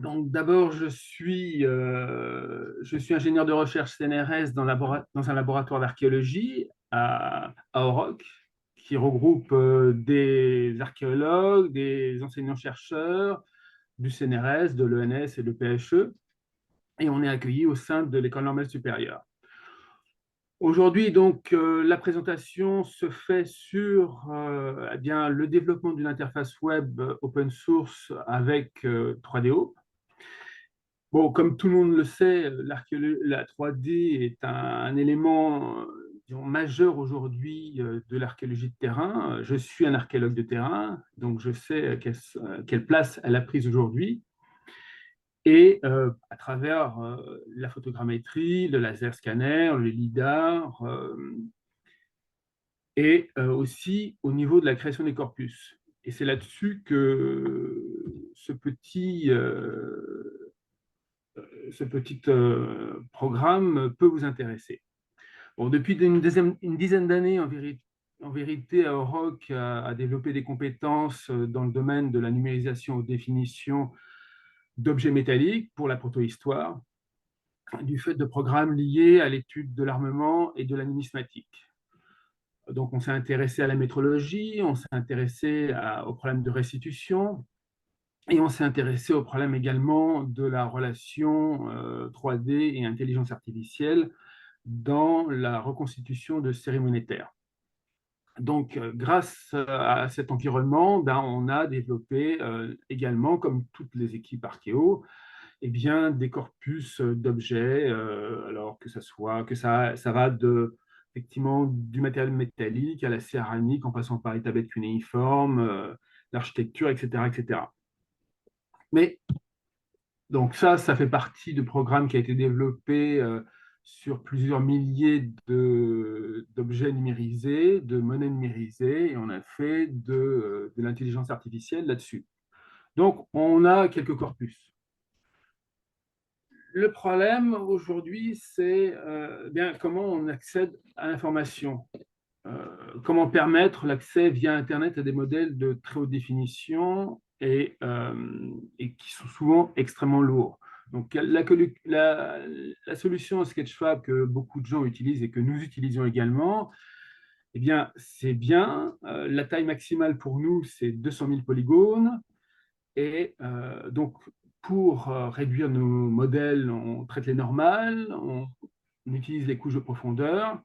Donc, d'abord, je suis ingénieur de recherche CNRS dans un laboratoire d'archéologie à Oroc, qui regroupe des archéologues, des enseignants-chercheurs du CNRS, de l'ENS et de l'EPHE, et on est accueillis au sein de l'École normale supérieure. Aujourd'hui, donc, la présentation se fait sur eh bien, le développement d'une interface web open source avec 3DO. Bon, comme tout le monde le sait, la 3D est un élément disons, majeur aujourd'hui de l'archéologie de terrain. Je suis un archéologue de terrain, donc je sais quelle place elle a prise aujourd'hui. Et à travers la photogrammétrie, le laser scanner, le LIDAR, et aussi au niveau de la création des corpus. Et c'est là-dessus que ce petit programme peut vous intéresser. Bon, depuis une dizaine d'années, en vérité, Auroch a développé des compétences dans le domaine de la numérisation ou définition d'objets métalliques pour la protohistoire, du fait de programmes liés à l'étude de l'armement et de la numismatique. Donc, on s'est intéressé à la métrologie, on s'est intéressé aux problèmes de restitution, et on s'est intéressé au problème également de la relation 3D et intelligence artificielle dans la reconstitution de séries monétaires. Donc, grâce à cet environnement, ben, on a développé également, comme toutes les équipes archéo, eh bien, des corpus d'objets, alors ça va effectivement, du matériel métallique à la céramique, en passant par les tablettes cunéiformes, l'architecture, etc., etc. Mais donc ça fait partie du programme qui a été développé sur plusieurs milliers d'objets numérisés, de monnaies numérisées, et on a fait de l'intelligence artificielle là-dessus. Donc, on a quelques corpus. Le problème aujourd'hui, c'est bien comment on accède à l'information. Comment permettre l'accès via Internet à des modèles de très haute définition et qui sont souvent extrêmement lourds. Donc, la solution Sketchfab que beaucoup de gens utilisent et que nous utilisons également, eh bien, c'est bien. La taille maximale pour nous, c'est 200 000 polygones. Et donc, pour réduire nos modèles, on traite les normales, on utilise les couches de profondeur.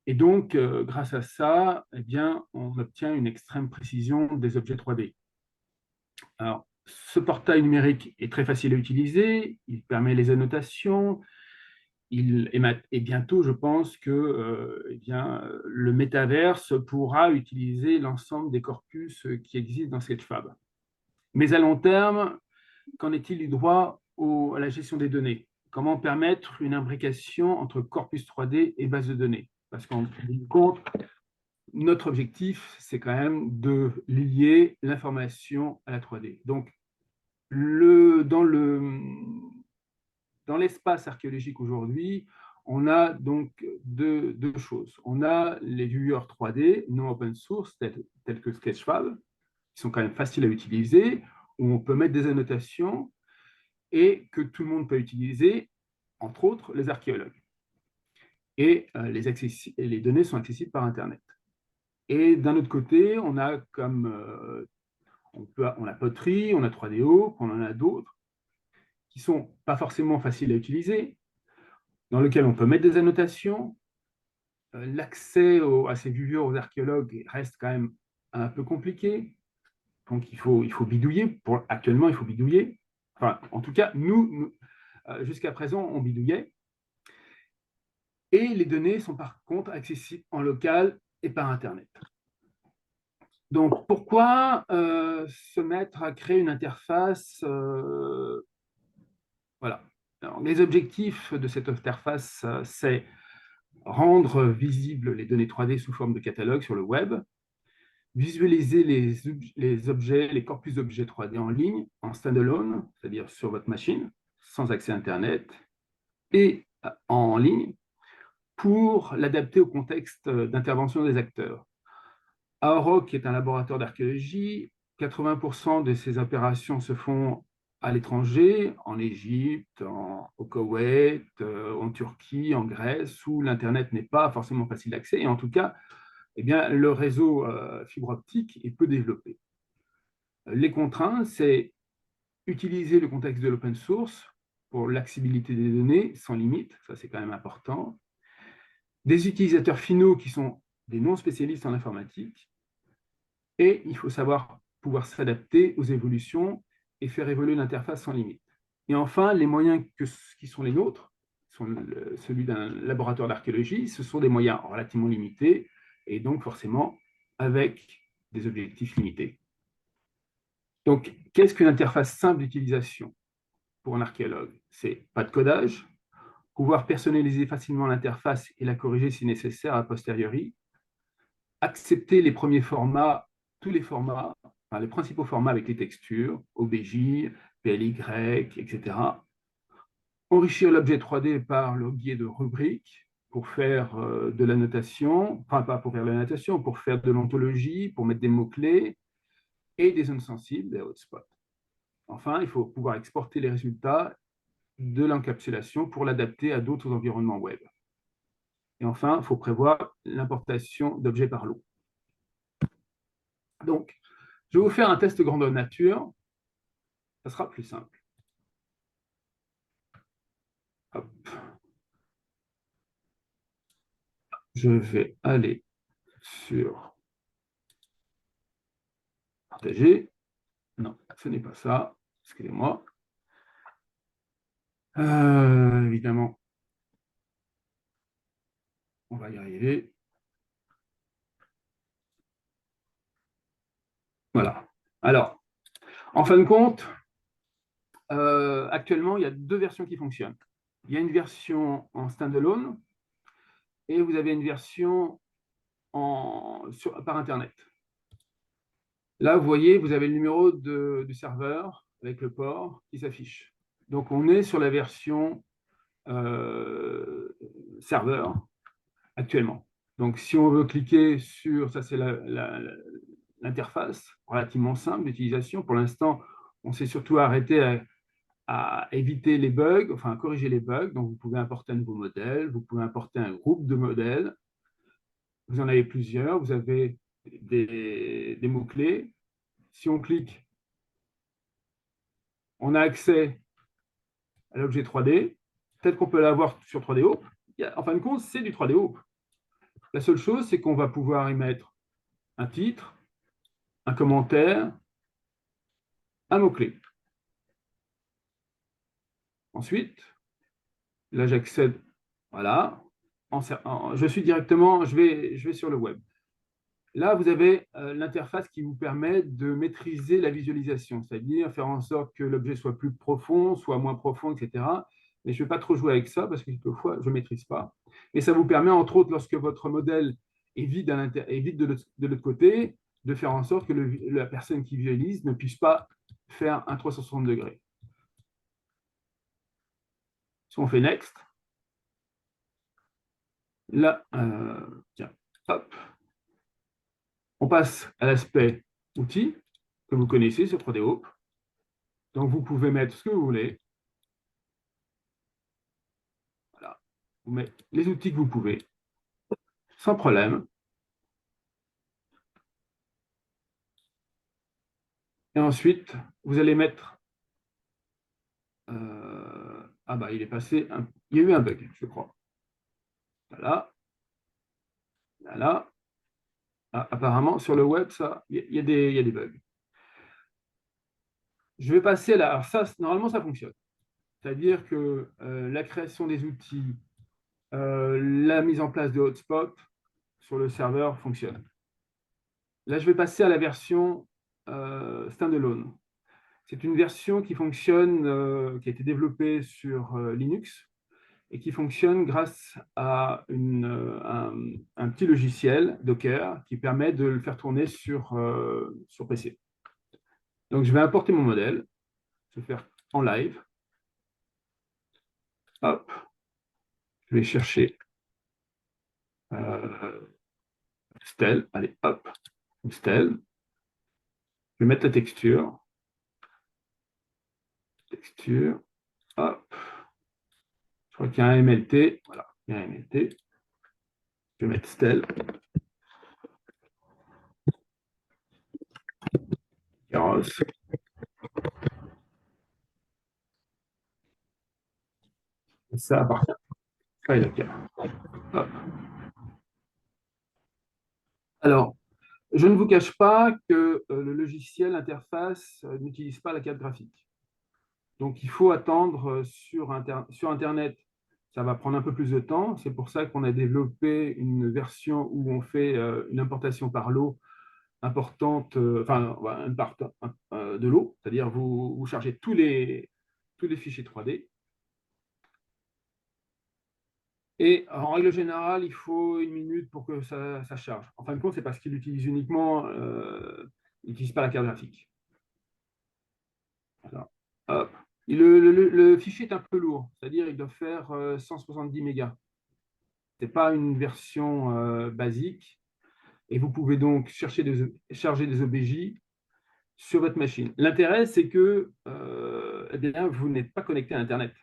Et donc, grâce à ça, eh bien, on obtient une extrême précision des objets 3D. Alors, ce portail numérique est très facile à utiliser, il permet les annotations, et bientôt, je pense que eh bien, le métaverse pourra utiliser l'ensemble des corpus qui existent dans Sketchfab. Mais à long terme, qu'en est-il du droit à la gestion des données? Comment permettre une imbrication entre corpus 3D et base de données? Parce qu'en fin de compte, notre objectif, c'est quand même de lier l'information à la 3D. Donc, dans l'espace archéologique aujourd'hui, on a donc deux choses. On a les viewers 3D non open source, tels que Sketchfab, qui sont quand même faciles à utiliser, où on peut mettre des annotations et que tout le monde peut utiliser, entre autres les archéologues. Et les données sont accessibles par Internet. Et d'un autre côté, on a on a Poterie, on a 3DO, on en a d'autres qui sont pas forcément faciles à utiliser, dans lesquels on peut mettre des annotations. L'accès à ces viewers aux archéologues reste quand même un peu compliqué. Donc, il faut bidouiller. Actuellement, il faut bidouiller. Enfin, en tout cas, jusqu'à présent, on bidouillait. Et les données sont par contre accessibles en local et par Internet. Donc, pourquoi se mettre à créer une interface voilà. Alors, les objectifs de cette interface, c'est rendre visibles les données 3D sous forme de catalogue sur le web, visualiser les objets, les corpus d'objets 3D en ligne, en standalone, c'est-à-dire sur votre machine, sans accès Internet, et en ligne, pour l'adapter au contexte d'intervention des acteurs. À Oroc, qui est un laboratoire d'archéologie, 80% de ces opérations se font à l'étranger, en Égypte, au Koweït, en Turquie, en Grèce, où l'Internet n'est pas forcément facile d'accès. Et en tout cas, eh bien, le réseau fibre optique est peu développé. Les contraintes, c'est utiliser le contexte de l'open source pour l'accessibilité des données sans limite, ça c'est quand même important. Des utilisateurs finaux qui sont des non-spécialistes en informatique. Et il faut savoir pouvoir s'adapter aux évolutions et faire évoluer l'interface sans limite. Et enfin, les moyens qui sont les nôtres, sont celui d'un laboratoire d'archéologie, ce sont des moyens relativement limités et donc forcément avec des objectifs limités. Donc, qu'est-ce qu'une interface simple d'utilisation pour un archéologue? C'est pas de codage, pouvoir personnaliser facilement l'interface et la corriger si nécessaire a posteriori, accepter les premiers formats, tous les formats, enfin, les principaux formats avec les textures, OBJ, PLY, etc. Enrichir l'objet 3D par le biais de rubriques pour faire de la notation, enfin pas pour faire de la notation, pour faire de l'ontologie, pour mettre des mots-clés et des zones sensibles, des hotspots. Enfin, il faut pouvoir exporter les résultats de l'encapsulation pour l'adapter à d'autres environnements web. Et enfin, il faut prévoir l'importation d'objets par lot. Donc, je vais vous faire un test grandeur nature. Ça sera plus simple. Hop. Je vais aller sur partager. Non, ce n'est pas ça. Excusez-moi. Évidemment, on va y arriver. Voilà. Alors, en fin de compte, actuellement, il y a deux versions qui fonctionnent. Il y a une version en standalone et vous avez une version par Internet. Là, vous voyez, vous avez le numéro du serveur avec le port qui s'affiche. Donc, on est sur la version serveur actuellement. Donc, si on veut cliquer sur, ça c'est l'interface relativement simple d'utilisation. Pour l'instant, on s'est surtout arrêté à éviter les bugs, enfin à corriger les bugs. Donc, vous pouvez importer un nouveau modèle, vous pouvez importer un groupe de modèles. Vous en avez plusieurs, vous avez des mots-clés. Si on clique, on a accès à l'objet 3D. Peut-être qu'on peut l'avoir sur 3DO. En fin de compte, c'est du 3DO. La seule chose, c'est qu'on va pouvoir y mettre un titre, un commentaire, un mot-clé. Ensuite, là, j'accède, voilà, je suis directement, je vais sur le web. Là, vous avez l'interface qui vous permet de maîtriser la visualisation, c'est-à-dire faire en sorte que l'objet soit plus profond, soit moins profond, etc. Mais je ne vais pas trop jouer avec ça parce que quelquefois, je ne maîtrise pas. Et ça vous permet, entre autres, lorsque votre modèle est vide, de l'autre côté, de faire en sorte que la personne qui visualise ne puisse pas faire un 360 degrés. Si on fait Next, là, tiens, hop, on passe à l'aspect outils que vous connaissez sur 3DO. Donc, vous pouvez mettre ce que vous voulez. Voilà. Vous mettez les outils que vous pouvez, sans problème. Et ensuite, vous allez mettre... ah bah, il est passé... il y a eu un bug, je crois. Voilà. Voilà. Ah, apparemment, sur le web, il y a des bugs. Je vais passer là. Alors ça, normalement, ça fonctionne. C'est-à-dire que la création des outils, la mise en place de hotspots sur le serveur fonctionne. Là, je vais passer à la version standalone. C'est une version qui fonctionne, qui a été développée sur Linux et qui fonctionne grâce à un petit logiciel Docker qui permet de le faire tourner sur PC. Donc, je vais importer mon modèle. Je vais faire en live. Hop. Je vais chercher stèle. Allez, hop. Une stèle. Je vais mettre la texture. texture. Hop. Je crois qu'il y a un MLT. Voilà, il y a un MLT. Je vais mettre Stell. Keros. Et ça appartient. Ça est le Hop. Alors, je ne vous cache pas que le logiciel interface n'utilise pas la carte graphique. Donc, il faut attendre sur Internet. Ça va prendre un peu plus de temps. C'est pour ça qu'on a développé une version où on fait une importation par lot importante, de l'eau, c'est-à-dire vous chargez tous les fichiers 3D. Et en règle générale, il faut une minute pour que ça charge. En fin de compte, c'est parce qu'il utilise uniquement, il n'utilise pas la carte graphique. Alors, hop. Le fichier est un peu lourd, c'est-à-dire il doit faire 170 mégas. Ce n'est pas une version basique. Et vous pouvez donc charger des OBJ sur votre machine. L'intérêt, c'est que eh bien, vous n'êtes pas connecté à Internet.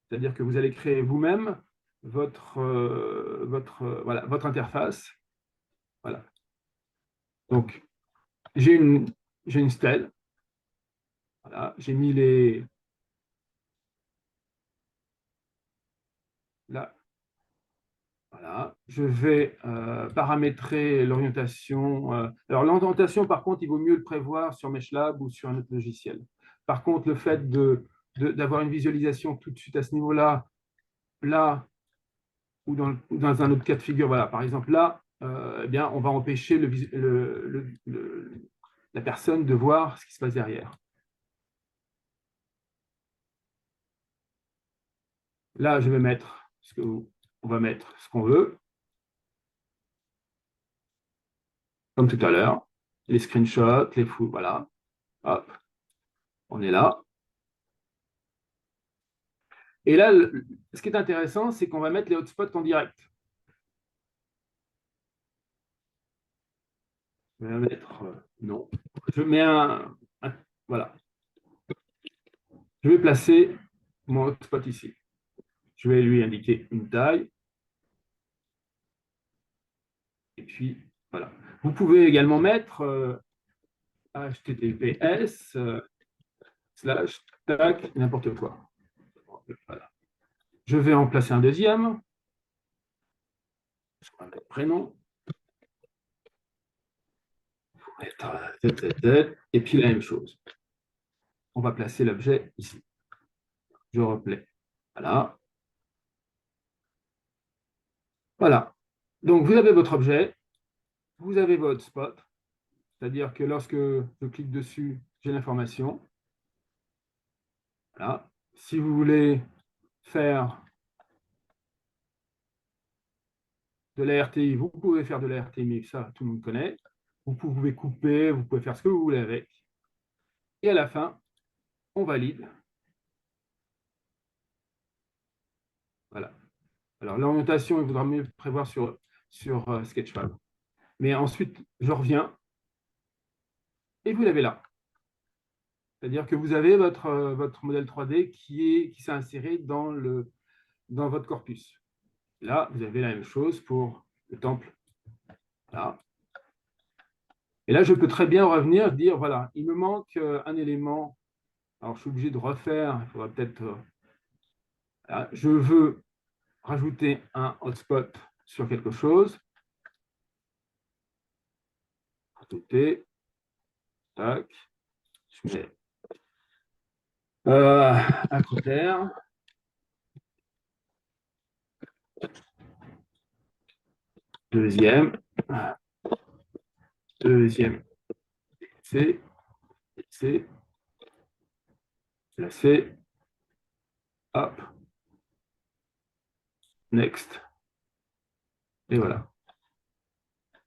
C'est-à-dire que vous allez créer vous-même votre interface. Voilà. Donc, j'ai une stèle. Voilà. J'ai mis les... Là. Voilà. Je vais paramétrer l'orientation. Alors, l'orientation, par contre, il vaut mieux le prévoir sur MeshLab ou sur un autre logiciel. Par contre, le fait d'avoir une visualisation tout de suite à ce niveau-là, là, ou dans un autre cas de figure, voilà, par exemple là, eh bien, on va empêcher la personne de voir ce qui se passe derrière. Là, je vais mettre on va mettre ce qu'on veut, comme tout à l'heure, les screenshots, les fous, voilà. Hop, on est là. Et là, ce qui est intéressant, c'est qu'on va mettre les hotspots en direct. Je vais mettre non. Je mets voilà. Je vais placer mon hotspot ici. Je vais lui indiquer une taille. Et puis, voilà. Vous pouvez également mettre HTTPS / tac, n'importe quoi. Voilà. Je vais en placer un deuxième. Je vais mettre prénom. Et puis la même chose. On va placer l'objet ici. Je replay. Voilà. Voilà. Donc, vous avez votre objet. Vous avez votre spot. C'est-à-dire que lorsque je clique dessus, j'ai l'information. Voilà. Si vous voulez faire de la RTI, vous pouvez faire de la RTI, mais ça, tout le monde connaît. Vous pouvez couper, vous pouvez faire ce que vous voulez avec. Et à la fin, on valide. Voilà. Alors, l'orientation, il vaudra mieux prévoir sur Sketchfab. Mais ensuite, je reviens et vous l'avez là. C'est-à-dire que vous avez votre modèle 3D qui s'est inséré dans votre corpus. Là, vous avez la même chose pour le temple. Là. Et là, je peux très bien revenir, dire, voilà, il me manque un élément. Alors, je suis obligé de refaire, il faudra peut-être... je veux rajouter un hotspot sur quelque chose. Rajouter. Tac. Je mets un critère. Deuxième. C. La C. Hop. Next. Et voilà.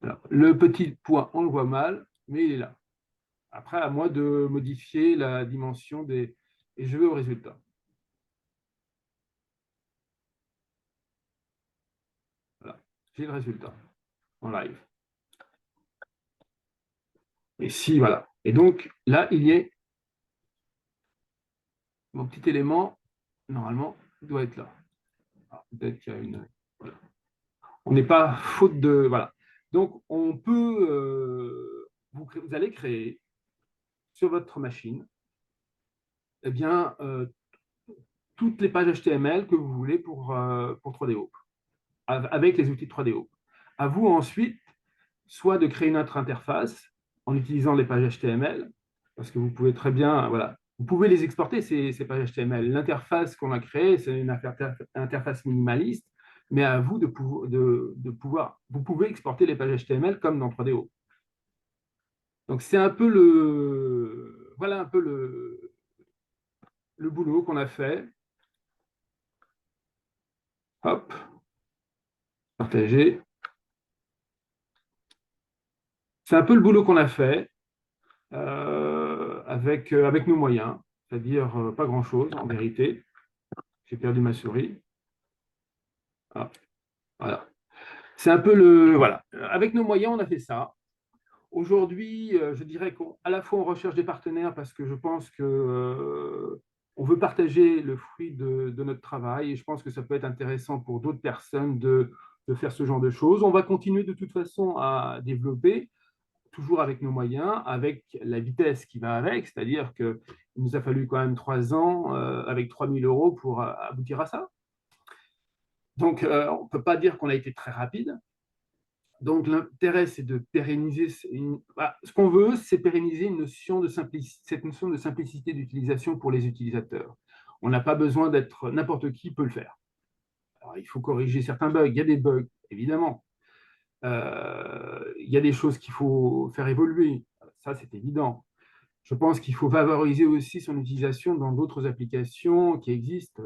Alors, le petit point, on le voit mal, mais il est là. Après, à moi de modifier la dimension des... Et je vais au résultat. Voilà. J'ai le résultat en live. Et si, voilà. Et donc, là, il y est. mon petit élément, normalement, doit être là. Peut-être qu'il y a une... Voilà. On n'est pas faute de... Voilà. Donc, on peut... vous allez créer sur votre machine eh bien, toutes les pages HTML que vous voulez pour 3DO, avec les outils de 3DO. À vous ensuite, soit de créer une autre interface en utilisant les pages HTML, parce que vous pouvez très bien, voilà, vous pouvez les exporter, ces pages HTML. L'interface qu'on a créée, c'est une interface minimaliste, mais à vous de pouvoir, vous pouvez exporter les pages HTML comme dans 3DO. Donc c'est un peu voilà un peu le boulot qu'on a fait. Hop, partager. C'est un peu le boulot qu'on a fait avec nos moyens, c'est-à-dire pas grand-chose en vérité. J'ai perdu ma souris. Ah, voilà. C'est un peu le... Voilà. Avec nos moyens, on a fait ça. Aujourd'hui, je dirais qu'à la fois, on recherche des partenaires parce que je pense que on veut partager le fruit de notre travail et je pense que ça peut être intéressant pour d'autres personnes de faire ce genre de choses. On va continuer de toute façon à développer, toujours avec nos moyens, avec la vitesse qui va avec, c'est-à-dire qu'il nous a fallu quand même 3 ans avec 3000 euros pour aboutir à ça. Donc, on ne peut pas dire qu'on a été très rapide. Donc, l'intérêt, c'est de pérenniser. Ce qu'on veut, c'est pérenniser cette notion de simplicité d'utilisation pour les utilisateurs. On n'a pas besoin d'être... N'importe qui peut le faire. Alors, il faut corriger certains bugs. Il y a des bugs, évidemment. Il y a des choses qu'il faut faire évoluer. Ça, c'est évident. Je pense qu'il faut favoriser aussi son utilisation dans d'autres applications qui existent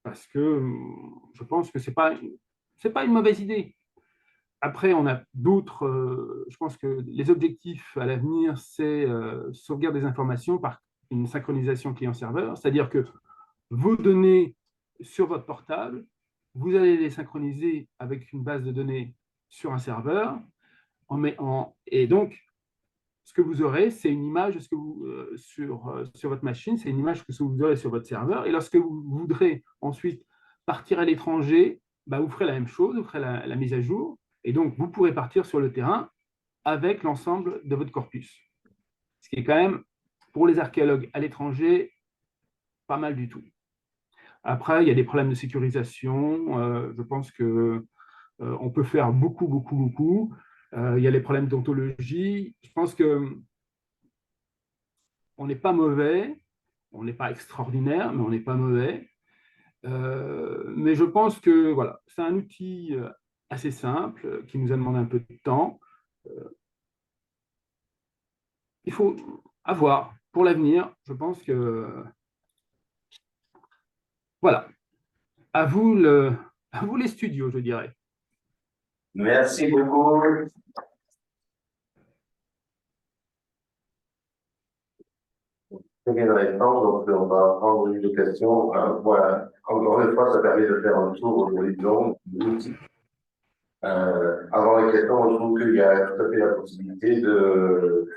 parce que je pense que ce n'est pas une mauvaise idée. Après, on a d'autres. Je pense que les objectifs à l'avenir, c'est sauvegarde des informations par une synchronisation client-serveur, c'est-à-dire que vos données sur votre portable, vous allez les synchroniser avec une base de données sur un serveur, et donc ce que vous aurez, c'est une image sur votre machine, c'est une image que vous aurez sur votre serveur, et lorsque vous voudrez ensuite partir à l'étranger, bah, vous ferez la même chose, vous ferez la mise à jour, et donc vous pourrez partir sur le terrain avec l'ensemble de votre corpus. Ce qui est quand même, pour les archéologues à l'étranger, pas mal du tout. Après, il y a des problèmes de sécurisation, je pense que on peut faire beaucoup, beaucoup, beaucoup. Il y a les problèmes d'ontologie. Je pense que on n'est pas mauvais, on n'est pas extraordinaire, mais on n'est pas mauvais. Mais je pense que voilà, c'est un outil assez simple qui nous a demandé un peu de temps. Il faut avoir pour l'avenir, je pense que voilà, à vous, à vous les studios, je dirais. Merci beaucoup. Très bien répondre, donc on va prendre une question. Voilà, encore une fois, ça permet de faire un tour au horizon de l'outil. Avant les questions, je trouve qu'il y a tout à fait la possibilité de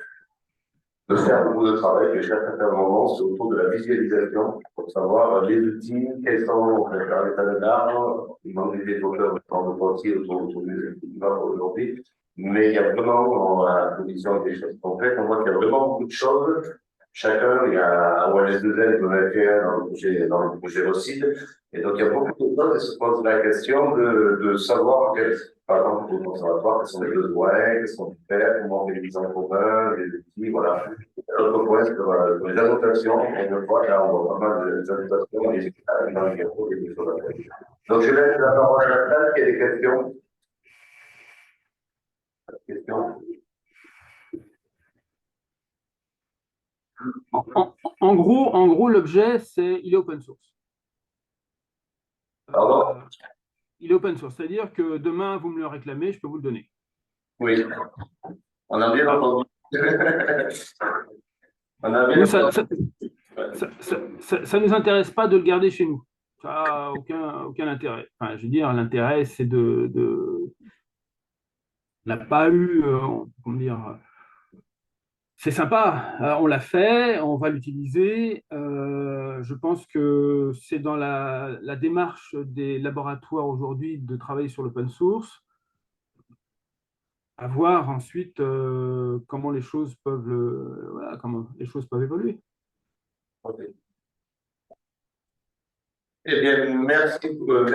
faire beaucoup de travail que chaque certain moment, c'est autour de la visualisation, pour savoir les outils, quels sont, on peut faire l'état de l'art, il manque des développeurs de temps de aussi autour des outils qui vont aujourd'hui. Mais il y a vraiment, la vision des choses concrètes, on voit qu'il y a vraiment beaucoup de choses. Chacun, il y a OLS2L, dans le projet Recide. Et donc, il y a beaucoup de choses et se pose la question de savoir par exemple, pour le conservatoire, quels sont les besoins, qu'est-ce qu'on peut faire, comment on fait les mises en commun, les outils, voilà. L'autre point, c'est que voilà, les annotations, on voit là, on voit pas mal des annotations, des dans les diapos, et des choses à faire. Donc, je laisse la parole à la salle, qui a des questions. Questions. En gros, l'objet, il est open source. Pardon? Il est open source, c'est-à-dire que demain, vous me le réclamez, je peux vous le donner. Oui. On a bien entendu. On a bien entendu. Ça ne nous intéresse pas de le garder chez nous. Ça n'a aucun intérêt. Enfin, je veux dire, l'intérêt, c'est n'a pas eu, comment dire, c'est sympa, on l'a fait, on va l'utiliser. Je pense que c'est dans la démarche des laboratoires aujourd'hui de travailler sur l'open source, à voir ensuite comment les choses peuvent, voilà, comment les choses peuvent évoluer. Ok. Eh bien, merci beaucoup.